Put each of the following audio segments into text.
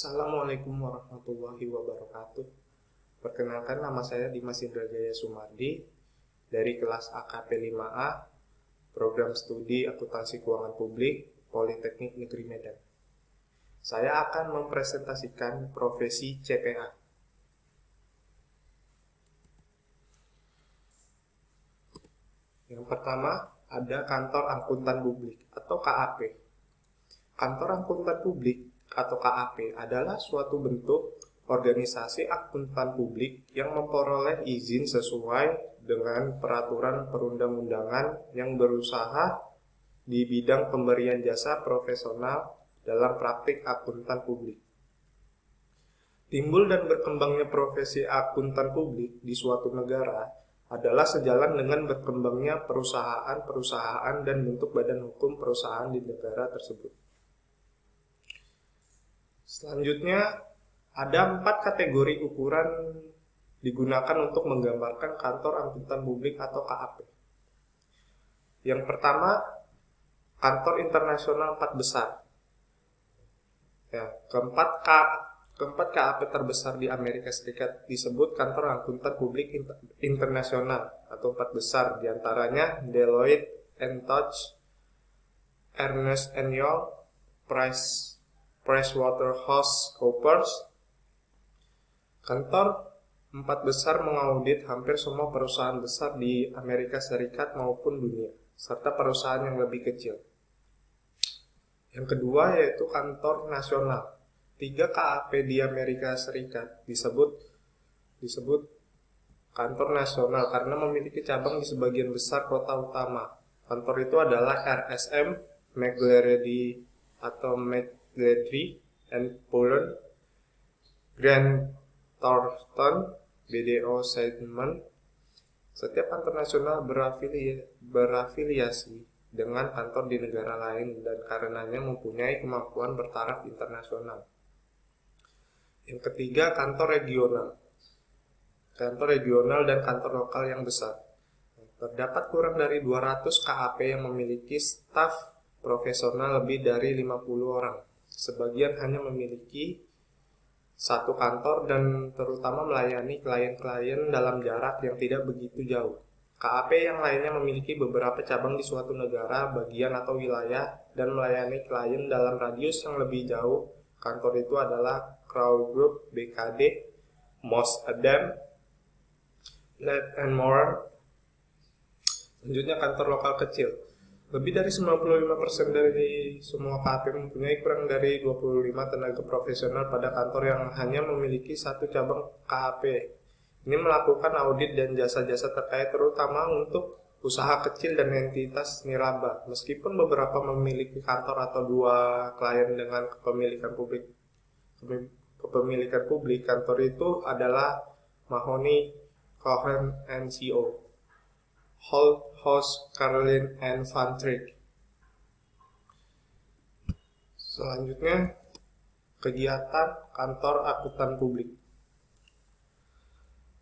Assalamualaikum warahmatullahi wabarakatuh. Perkenalkan, nama saya Dimas Indrajaya Sumardi dari kelas AKP 5A, Program Studi Akuntansi Keuangan Publik, Politeknik Negeri Medan. Saya akan mempresentasikan profesi CPA. Yang pertama, ada Kantor Akuntan Publik atau KAP. Kantor Akuntan Publik atau KAP adalah suatu bentuk organisasi akuntan publik yang memperoleh izin sesuai dengan peraturan perundang-undangan yang berusaha di bidang pemberian jasa profesional dalam praktik akuntan publik. Timbul dan berkembangnya profesi akuntan publik di suatu negara adalah sejalan dengan berkembangnya perusahaan-perusahaan dan bentuk badan hukum perusahaan di negara tersebut. Selanjutnya, ada 4 kategori ukuran digunakan untuk menggambarkan kantor akuntan publik atau KAP. Yang pertama, kantor internasional 4 besar. Keempat KAP terbesar di Amerika Serikat disebut kantor akuntan publik internasional atau 4 besar, diantaranya Deloitte & Touche, Ernst & Young, PricewaterhouseCoopers. Kantor 4 besar mengaudit hampir semua perusahaan besar di Amerika Serikat maupun dunia, serta perusahaan yang lebih kecil. Yang kedua yaitu kantor nasional. 3 KAP di Amerika Serikat disebut kantor nasional karena memiliki cabang di sebagian besar kota utama. Kantor itu adalah RSM, McLaren atau McLaren and Poland, Grant Thornton, BDO Seidman. Setiap kantor nasional berafiliasi dengan kantor di negara lain dan karenanya mempunyai kemampuan bertaraf internasional. Yang ketiga, kantor regional. Kantor regional dan kantor lokal yang besar. Terdapat kurang dari 200 KAP yang memiliki staf profesional lebih dari 50 orang. Sebagian hanya memiliki 1 kantor dan terutama melayani klien-klien dalam jarak yang tidak begitu jauh. KAP yang lainnya memiliki beberapa cabang di suatu negara, bagian atau wilayah dan melayani klien dalam radius yang lebih jauh. Kantor itu adalah Crow Group, BKD, Moss Adam, Ladd & Moore. Selanjutnya kantor lokal kecil. Lebih dari 95% dari semua KAP mempunyai kurang dari 25 tenaga profesional pada kantor yang hanya memiliki 1 cabang KAP. Ini melakukan audit dan jasa-jasa terkait terutama untuk usaha kecil dan entitas nirlaba. Meskipun beberapa memiliki kantor atau 2 klien dengan kepemilikan publik, kantor itu adalah Mahoney, Cohen & Co. Holt, House, Carlin, and Van Trick. Selanjutnya, kegiatan kantor akuntan publik.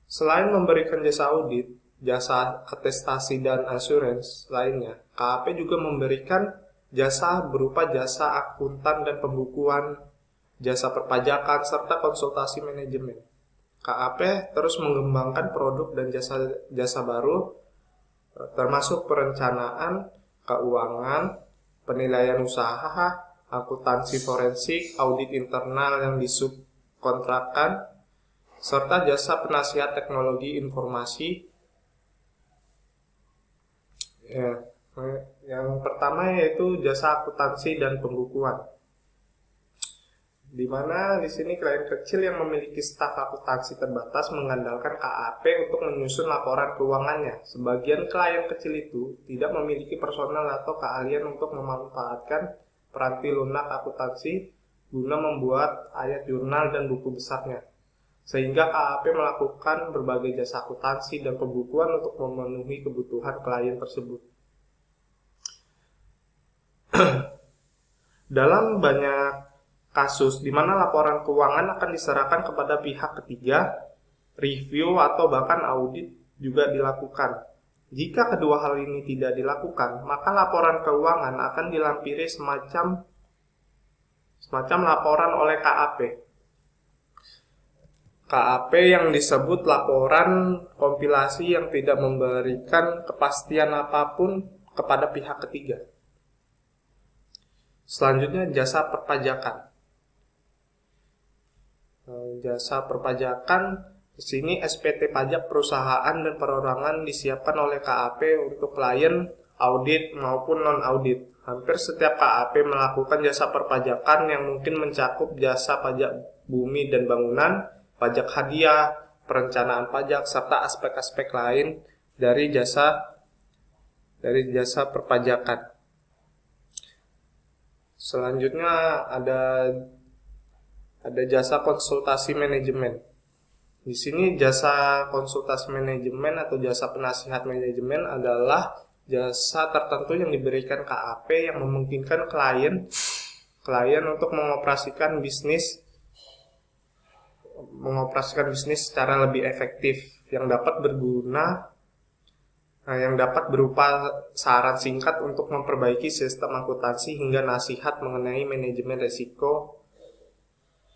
Selain memberikan jasa audit, jasa atestasi dan asuransi lainnya, KAP juga memberikan jasa berupa jasa akuntan dan pembukuan, jasa perpajakan, serta konsultasi manajemen. KAP terus mengembangkan produk dan jasa baru, termasuk perencanaan, keuangan, penilaian usaha, akuntansi forensik, audit internal yang disubkontrakkan, serta jasa penasihat teknologi informasi. Yang pertama yaitu jasa akuntansi dan pembukuan, di mana di sini klien kecil yang memiliki staf akuntansi terbatas mengandalkan KAP untuk menyusun laporan keuangannya. Sebagian klien kecil itu tidak memiliki personal atau keahlian untuk memanfaatkan peranti lunak akuntansi guna membuat ayat jurnal dan buku besarnya. Sehingga KAP melakukan berbagai jasa akuntansi dan pembukuan untuk memenuhi kebutuhan klien tersebut. Dalam banyak kasus di mana laporan keuangan akan diserahkan kepada pihak ketiga, review atau bahkan audit juga dilakukan. Jika kedua hal ini tidak dilakukan, maka laporan keuangan akan dilampiri semacam laporan oleh KAP. KAP yang disebut laporan kompilasi yang tidak memberikan kepastian apapun kepada pihak ketiga. Selanjutnya jasa perpajakan. Jasa perpajakan di sini SPT pajak perusahaan dan perorangan disiapkan oleh KAP untuk klien audit maupun non-audit. Hampir setiap KAP melakukan jasa perpajakan yang mungkin mencakup jasa pajak bumi dan bangunan, pajak hadiah, perencanaan pajak, serta aspek-aspek lain dari jasa perpajakan. Selanjutnya ada jasa konsultasi manajemen. Di sini jasa konsultasi manajemen atau jasa penasihat manajemen adalah jasa tertentu yang diberikan KAP yang memungkinkan klien untuk mengoperasikan bisnis secara lebih efektif, yang dapat berupa saran singkat untuk memperbaiki sistem akuntansi hingga nasihat mengenai manajemen risiko,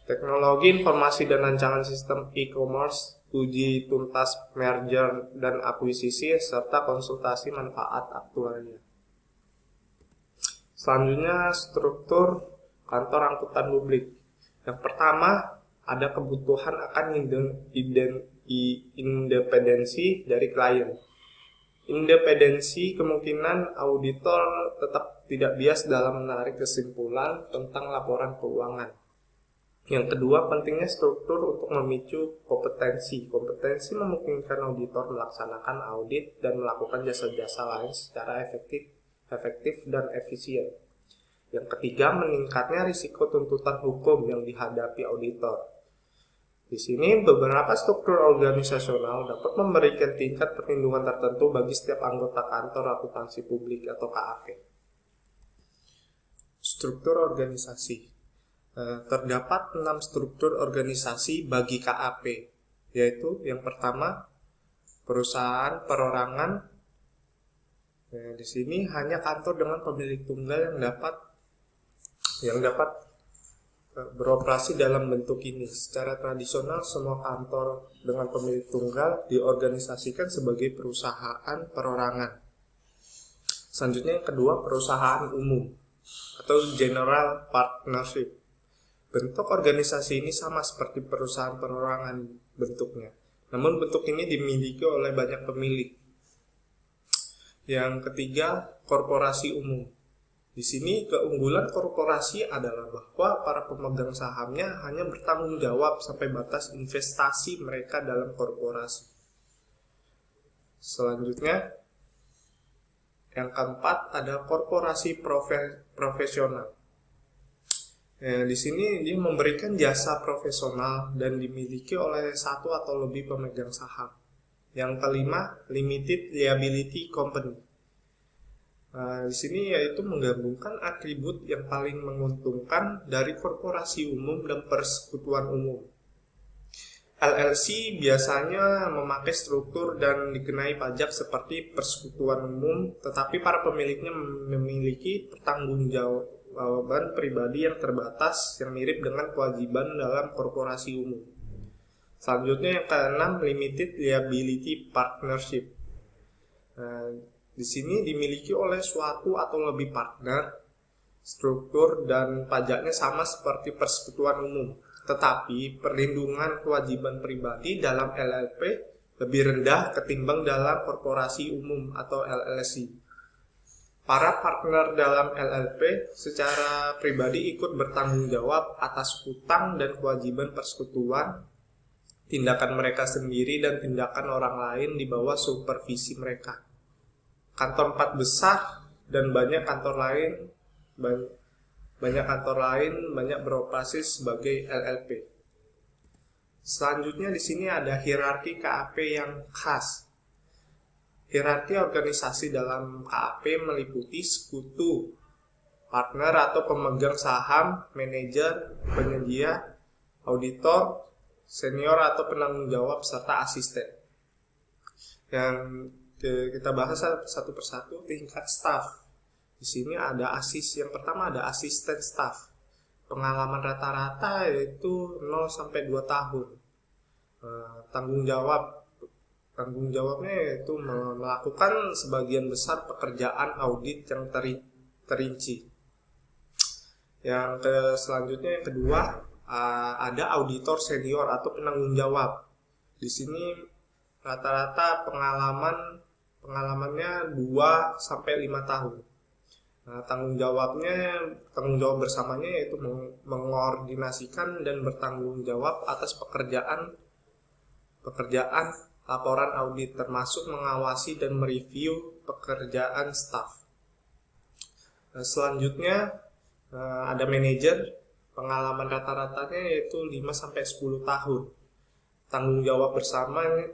teknologi informasi dan rancangan sistem e-commerce, uji tuntas merger dan akuisisi, serta konsultasi manfaat aktuaria. Selanjutnya struktur kantor angkutan publik. Yang pertama, ada kebutuhan akan independensi dari klien. Independensi kemungkinan auditor tetap tidak bias dalam menarik kesimpulan tentang laporan keuangan. Yang kedua, pentingnya struktur untuk memicu kompetensi. Kompetensi memungkinkan auditor melaksanakan audit dan melakukan jasa-jasa lain secara efektif dan efisien. Yang ketiga, meningkatnya risiko tuntutan hukum yang dihadapi auditor. Di sini beberapa struktur organisasional dapat memberikan tingkat perlindungan tertentu bagi setiap anggota kantor akuntansi publik atau KAP. Struktur organisasi. Terdapat 6 struktur organisasi bagi KAP, yaitu yang pertama perusahaan perorangan. Di sini hanya kantor dengan pemilik tunggal yang dapat beroperasi dalam bentuk ini. Secara tradisional semua kantor dengan pemilik tunggal diorganisasikan sebagai perusahaan perorangan. Selanjutnya yang kedua, perusahaan umum atau general partnership. Bentuk organisasi ini sama seperti perusahaan perorangan bentuknya, namun bentuk ini dimiliki oleh banyak pemilik. Yang ketiga, korporasi umum. Di sini keunggulan korporasi adalah bahwa para pemegang sahamnya hanya bertanggung jawab sampai batas investasi mereka dalam korporasi. Selanjutnya, yang keempat ada korporasi profesional. Di sini dia memberikan jasa profesional dan dimiliki oleh satu atau lebih pemegang saham. Yang kelima, limited liability company. Di sini yaitu menggabungkan atribut yang paling menguntungkan dari korporasi umum dan persekutuan umum. LLC biasanya memakai struktur dan dikenai pajak seperti persekutuan umum, tetapi para pemiliknya memiliki pertanggungjawaban pribadi yang terbatas yang mirip dengan kewajiban dalam korporasi umum. Selanjutnya yang keenam, limited liability partnership. Di sini dimiliki oleh suatu atau lebih partner, struktur dan pajaknya sama seperti persekutuan umum, tetapi perlindungan kewajiban pribadi dalam LLP lebih rendah ketimbang dalam korporasi umum atau LLC. Para partner dalam LLP secara pribadi ikut bertanggung jawab atas hutang dan kewajiban persekutuan, tindakan mereka sendiri dan tindakan orang lain di bawah supervisi mereka. Kantor 4 besar dan banyak kantor lain banyak beroperasi sebagai LLP. Selanjutnya di sini ada hierarki KAP yang khas. Hierarki organisasi dalam KAP meliputi sekutu, partner atau pemegang saham, manajer, penyedia, auditor, senior atau penanggung jawab, serta asisten. Yang kita bahas satu persatu. Tingkat staff. Di sini ada yang pertama ada asisten staff. Pengalaman rata-rata yaitu 0 sampai 2 tahun. Tanggung jawabnya yaitu melakukan sebagian besar pekerjaan audit yang terinci. Selanjutnya yang kedua, ada auditor senior atau penanggung jawab. Di sini rata-rata pengalamannya 2 sampai 5 tahun. Nah, tanggung jawab bersamanya yaitu mengordinasikan dan bertanggung jawab atas pekerjaan laporan audit, termasuk mengawasi dan mereview pekerjaan staf. Nah, selanjutnya ada manajer, pengalaman rata-ratanya yaitu 5 sampai 10 tahun. Tanggung jawab bersamanya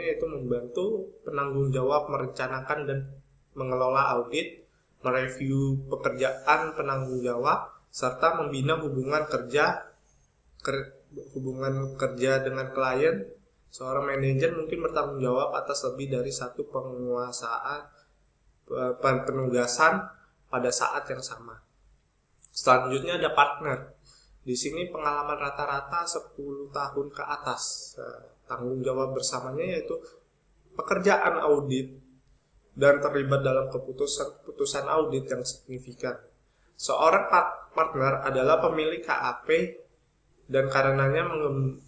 yaitu membantu penanggung jawab merencanakan dan mengelola audit, mereview pekerjaan penanggung jawab, serta membina hubungan kerja dengan klien. Seorang manajer mungkin bertanggung jawab atas lebih dari satu penugasan pada saat yang sama. Selanjutnya ada partner. Di sini pengalaman rata-rata 10 tahun ke atas. Tanggung jawab bersamanya yaitu pekerjaan audit dan terlibat dalam keputusan audit yang signifikan. Seorang partner adalah pemilik KAP dan karenanya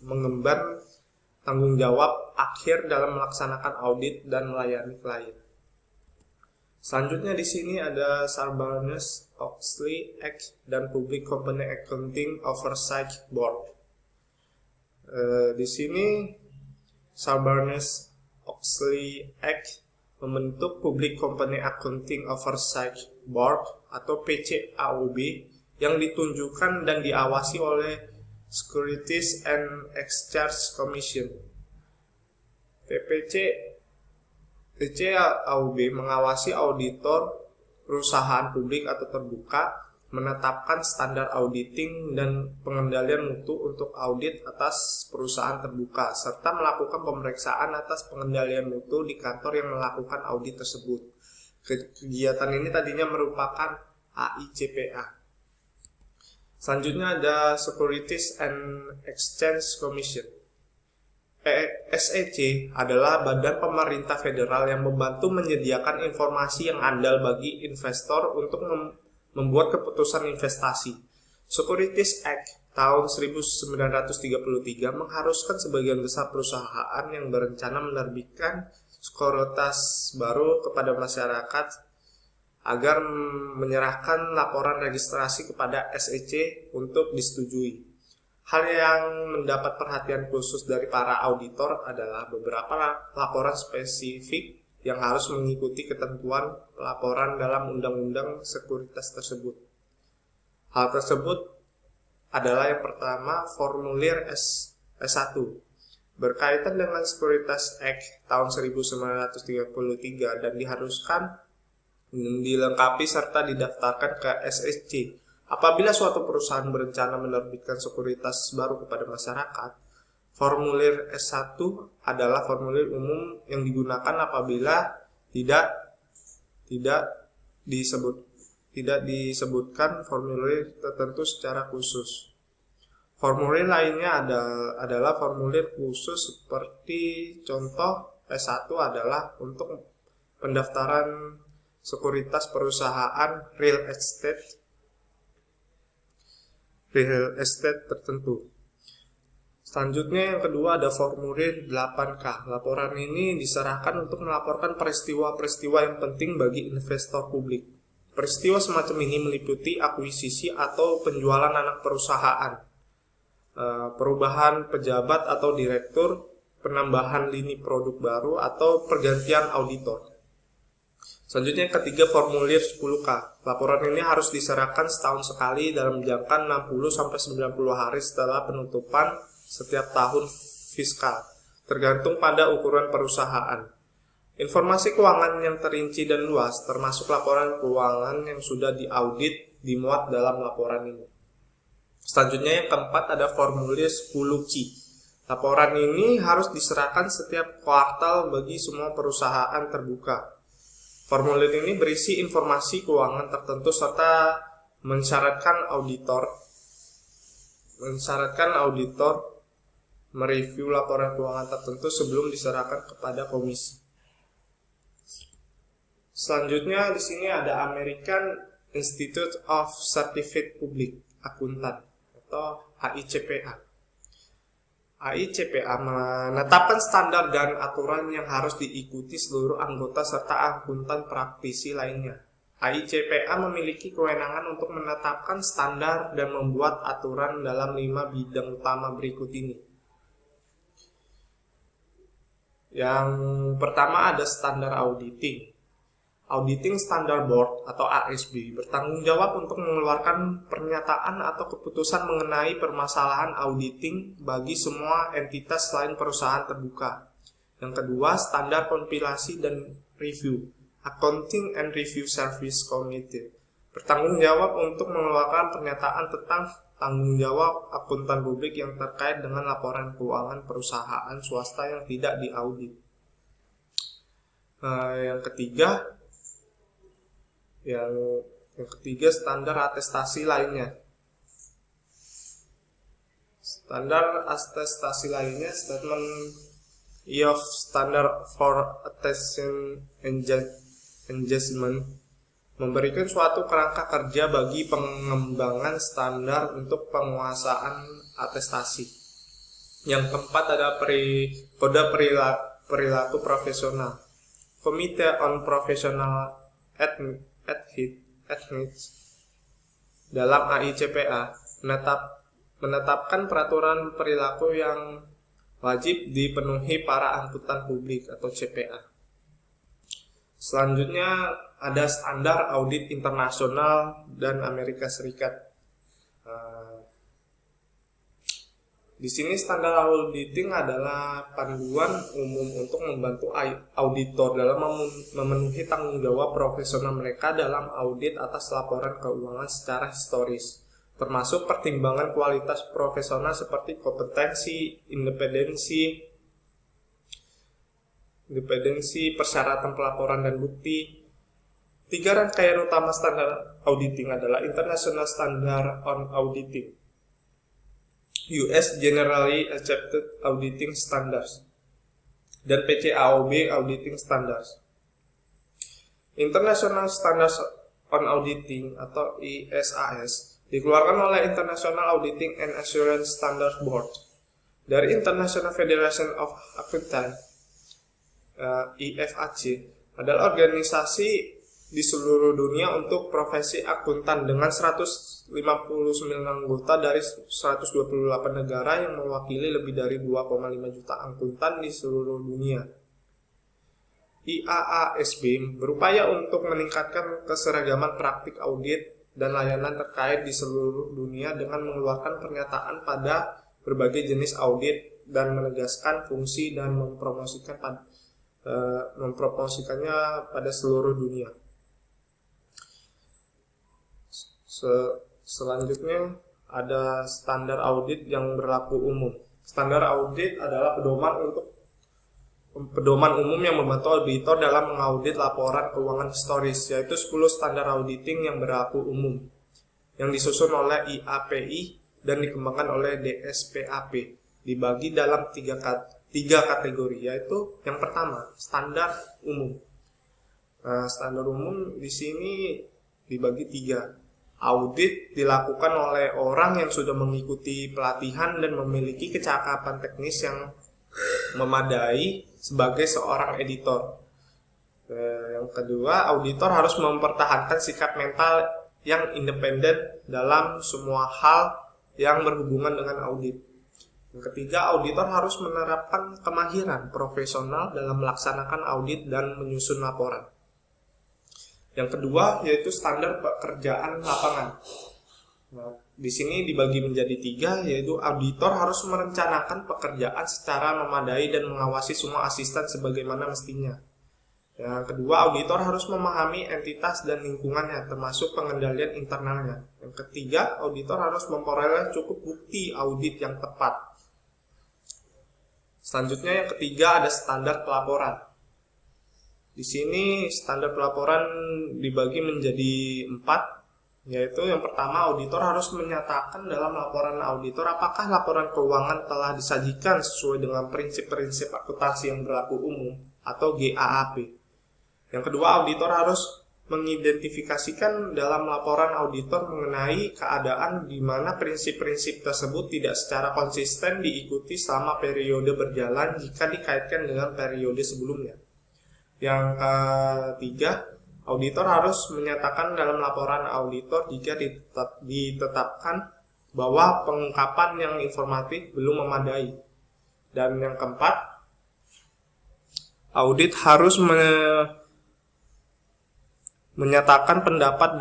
mengemban tanggung jawab akhir dalam melaksanakan audit dan melayani klien. Selanjutnya di sini ada Sarbanes-Oxley Act dan Public Company Accounting Oversight Board. Di sini Sarbanes-Oxley Act membentuk Public Company Accounting Oversight Board atau PCAOB yang ditunjukkan dan diawasi oleh Securities and Exchange Commission. PCAOB mengawasi auditor perusahaan publik atau terbuka, menetapkan standar auditing dan pengendalian mutu untuk audit atas perusahaan terbuka, serta melakukan pemeriksaan atas pengendalian mutu di kantor yang melakukan audit tersebut. Kegiatan ini tadinya merupakan AICPA. Selanjutnya ada Securities and Exchange Commission. SEC adalah badan pemerintah federal yang membantu menyediakan informasi yang andal bagi investor untuk membuat keputusan investasi. Securities Act tahun 1933 mengharuskan sebagian besar perusahaan yang berencana menerbitkan sekuritas baru kepada masyarakat agar menyerahkan laporan registrasi kepada SEC untuk disetujui. Hal yang mendapat perhatian khusus dari para auditor adalah beberapa laporan spesifik yang harus mengikuti ketentuan pelaporan dalam undang-undang sekuritas tersebut. Hal tersebut adalah yang pertama, formulir S1 berkaitan dengan Securities Act tahun 1933 dan diharuskan dilengkapi serta didaftarkan ke SEC. Apabila suatu perusahaan berencana menerbitkan sekuritas baru kepada masyarakat, formulir S1 adalah formulir umum yang digunakan apabila tidak disebutkan formulir tertentu secara khusus. Formulir lainnya adalah formulir khusus seperti contoh S1 adalah untuk pendaftaran sekuritas perusahaan real estate tertentu. Selanjutnya yang kedua ada formulir 8K. Laporan ini diserahkan untuk melaporkan peristiwa-peristiwa yang penting bagi investor publik. Peristiwa semacam ini meliputi akuisisi atau penjualan anak perusahaan, perubahan pejabat atau direktur, penambahan lini produk baru, atau pergantian auditor. Selanjutnya yang ketiga formulir 10K. Laporan ini harus diserahkan setahun sekali dalam jangka 60-90 hari setelah penutupan setiap tahun fiskal, tergantung pada ukuran perusahaan. Informasi keuangan yang terinci dan luas, termasuk laporan keuangan yang sudah diaudit, dimuat dalam laporan ini. Selanjutnya yang keempat ada formulir 10Q. Laporan ini harus diserahkan setiap kuartal bagi semua perusahaan terbuka. Formulir ini berisi informasi keuangan tertentu serta mensyaratkan auditor mereview laporan keuangan tertentu sebelum diserahkan kepada komisi. Selanjutnya di sini ada American Institute of Certified Public Accountant atau AICPA. AICPA menetapkan standar dan aturan yang harus diikuti seluruh anggota serta akuntan praktisi lainnya. AICPA memiliki kewenangan untuk menetapkan standar dan membuat aturan dalam 5 bidang utama berikut ini. Yang pertama ada standar auditing. Auditing Standard Board atau ASB bertanggung jawab untuk mengeluarkan pernyataan atau keputusan mengenai permasalahan auditing bagi semua entitas selain perusahaan terbuka. Yang kedua, standar kompilasi dan review. Accounting and Review Service Committee bertanggung jawab untuk mengeluarkan pernyataan tentang tanggung jawab akuntan publik yang terkait dengan laporan keuangan perusahaan swasta yang tidak diaudit. Yang ketiga standar atestasi lainnya. Standar atestasi lainnya statement of standard for attestation engagement memberikan suatu kerangka kerja bagi pengembangan standar untuk penguasaan atestasi. Yang keempat ada kode perilaku profesional. Committee on Professional Ethics dalam AICPA menetapkan peraturan perilaku yang wajib dipenuhi para akuntan publik atau CPA. Selanjutnya ada standar audit internasional dan Amerika Serikat. Di sini standar auditing adalah panduan umum untuk membantu auditor dalam memenuhi tanggung jawab profesional mereka dalam audit atas laporan keuangan secara historis, termasuk pertimbangan kualitas profesional seperti kompetensi, independensi, persyaratan pelaporan dan bukti. 3 rangkaian utama standar auditing adalah International Standard on Auditing, US Generally Accepted Auditing Standards, dan PCAOB Auditing Standards. International Standards on Auditing atau ISAS dikeluarkan oleh International Auditing and Assurance Standards Board dari International Federation of Accountants, IFAC, adalah organisasi di seluruh dunia untuk profesi akuntan dengan 159 anggota dari 128 negara yang mewakili lebih dari 2,5 juta akuntan di seluruh dunia. IAASB berupaya untuk meningkatkan keseragaman praktik audit dan layanan terkait di seluruh dunia dengan mengeluarkan pernyataan pada berbagai jenis audit dan menegaskan fungsi dan mempromosikannya pada seluruh dunia. Selanjutnya ada standar audit yang berlaku umum. Standar audit adalah pedoman umum yang membantu auditor dalam mengaudit laporan keuangan historis, yaitu 10 standar auditing yang berlaku umum yang disusun oleh IAPI dan dikembangkan oleh DSPAP. Dibagi dalam 3 kategori, yaitu yang pertama standar umum. Standar umum di sini dibagi 3. Audit dilakukan oleh orang yang sudah mengikuti pelatihan dan memiliki kecakapan teknis yang memadai sebagai seorang editor. Yang kedua, auditor harus mempertahankan sikap mental yang independen dalam semua hal yang berhubungan dengan audit. Yang ketiga, auditor harus menerapkan kemahiran profesional dalam melaksanakan audit dan menyusun laporan. Yang kedua yaitu standar pekerjaan lapangan. Nah, di sini dibagi menjadi 3, yaitu auditor harus merencanakan pekerjaan secara memadai dan mengawasi semua asisten sebagaimana mestinya. Yang kedua, auditor harus memahami entitas dan lingkungannya, termasuk pengendalian internalnya. Yang ketiga, auditor harus memperoleh cukup bukti audit yang tepat. Selanjutnya yang ketiga ada standar pelaporan. Di sini standar pelaporan dibagi menjadi 4, Yaitu yang pertama, auditor harus menyatakan dalam laporan auditor apakah laporan keuangan telah disajikan sesuai dengan prinsip-prinsip akuntansi yang berlaku umum atau GAAP. Yang kedua, auditor harus mengidentifikasikan dalam laporan auditor mengenai keadaan di mana prinsip-prinsip tersebut tidak secara konsisten diikuti selama periode berjalan jika dikaitkan dengan periode sebelumnya. Yang ketiga, auditor harus menyatakan dalam laporan auditor jika ditetapkan bahwa pengungkapan yang informatif belum memadai. Dan yang keempat, audit harus menyatakan pendapat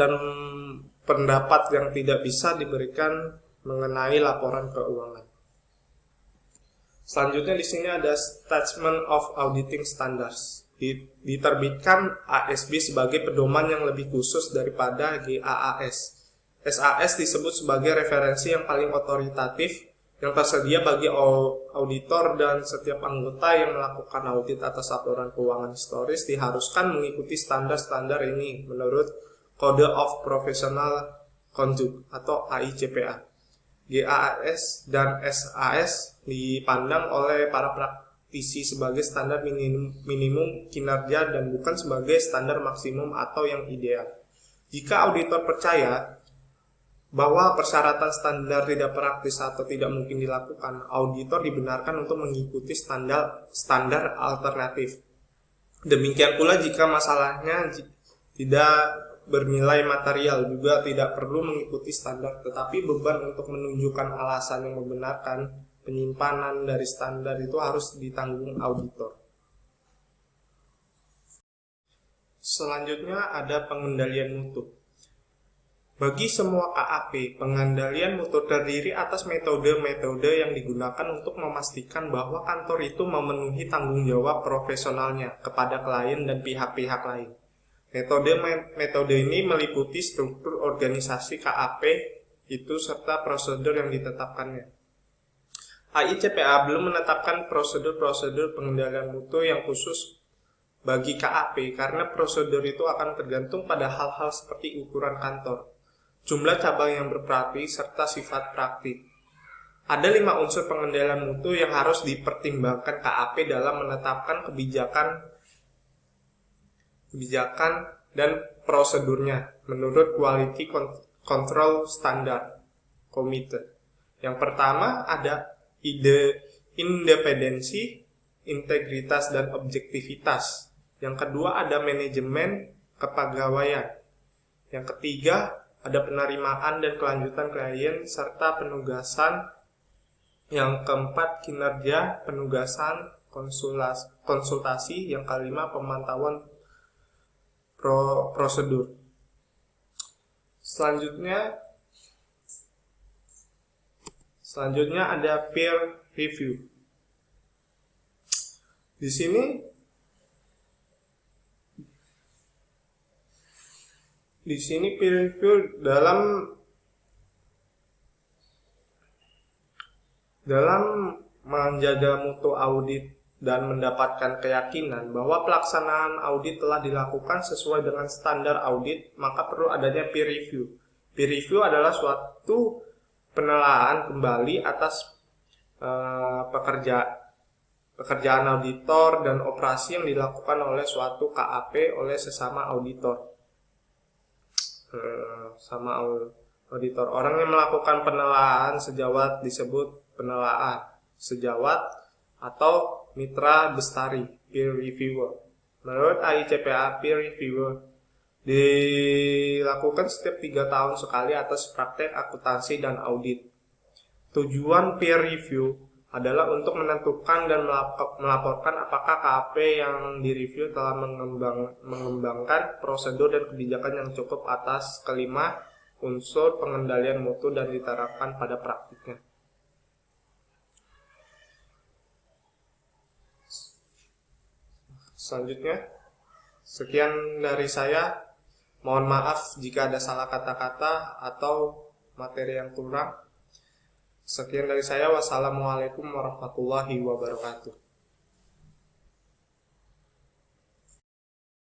yang tidak bisa diberikan mengenai laporan keuangan. Selanjutnya di sini ada Statement of Auditing Standards. Diterbitkan ASB sebagai pedoman yang lebih khusus daripada GAAP. SAS disebut sebagai referensi yang paling otoritatif yang tersedia bagi auditor, dan setiap anggota yang melakukan audit atas laporan keuangan historis diharuskan mengikuti standar-standar ini menurut Code of Professional Conduct atau AICPA. GAAP dan SAS dipandang oleh para praktisi sebagai standar minimum kinerja dan bukan sebagai standar maksimum atau yang ideal. Jika auditor percaya bahwa persyaratan standar tidak praktis atau tidak mungkin dilakukan, auditor dibenarkan untuk mengikuti standar alternatif. Demikian pula jika masalahnya tidak bernilai material juga tidak perlu mengikuti standar, tetapi beban untuk menunjukkan alasan yang membenarkan penyimpanan dari standar itu harus ditanggung auditor. Selanjutnya ada pengendalian mutu. Bagi semua KAP, pengendalian mutu terdiri atas metode-metode yang digunakan untuk memastikan bahwa kantor itu memenuhi tanggung jawab profesionalnya kepada klien dan pihak-pihak lain. Metode ini meliputi struktur organisasi KAP itu serta prosedur yang ditetapkannya. AICPA belum menetapkan prosedur-prosedur pengendalian mutu yang khusus bagi KAP karena prosedur itu akan tergantung pada hal-hal seperti ukuran kantor, jumlah cabang yang berpraktik, serta sifat praktik. Ada 5 unsur pengendalian mutu yang harus dipertimbangkan KAP dalam menetapkan kebijakan dan prosedurnya menurut Quality Control Standard Committee. Yang pertama ada independensi, integritas, dan objektivitas. Yang kedua ada manajemen kepegawaian. Yang ketiga ada penerimaan dan kelanjutan klien serta penugasan. Yang keempat kinerja, penugasan, konsultasi. Yang kelima pemantauan prosedur. Selanjutnya ada peer review. Di sini peer review dalam menjaga mutu audit dan mendapatkan keyakinan bahwa pelaksanaan audit telah dilakukan sesuai dengan standar audit, maka perlu adanya peer review. Peer review adalah suatu penelaahan kembali atas pekerjaan auditor dan operasi yang dilakukan oleh suatu KAP oleh sesama auditor. Orang yang melakukan penelaahan sejawat disebut penelaah sejawat atau mitra bestari, peer reviewer. Menurut AICPA, peer reviewer dilakukan setiap 3 tahun sekali atas praktek akuntansi dan audit. Tujuan peer review adalah untuk menentukan dan melaporkan apakah KAP yang direview telah mengembangkan prosedur dan kebijakan yang cukup atas kelima unsur pengendalian mutu dan diterapkan pada praktiknya. Selanjutnya, sekian dari saya. Mohon maaf jika ada salah kata-kata atau materi yang kurang. Sekian dari saya. Wassalamualaikum warahmatullahi wabarakatuh.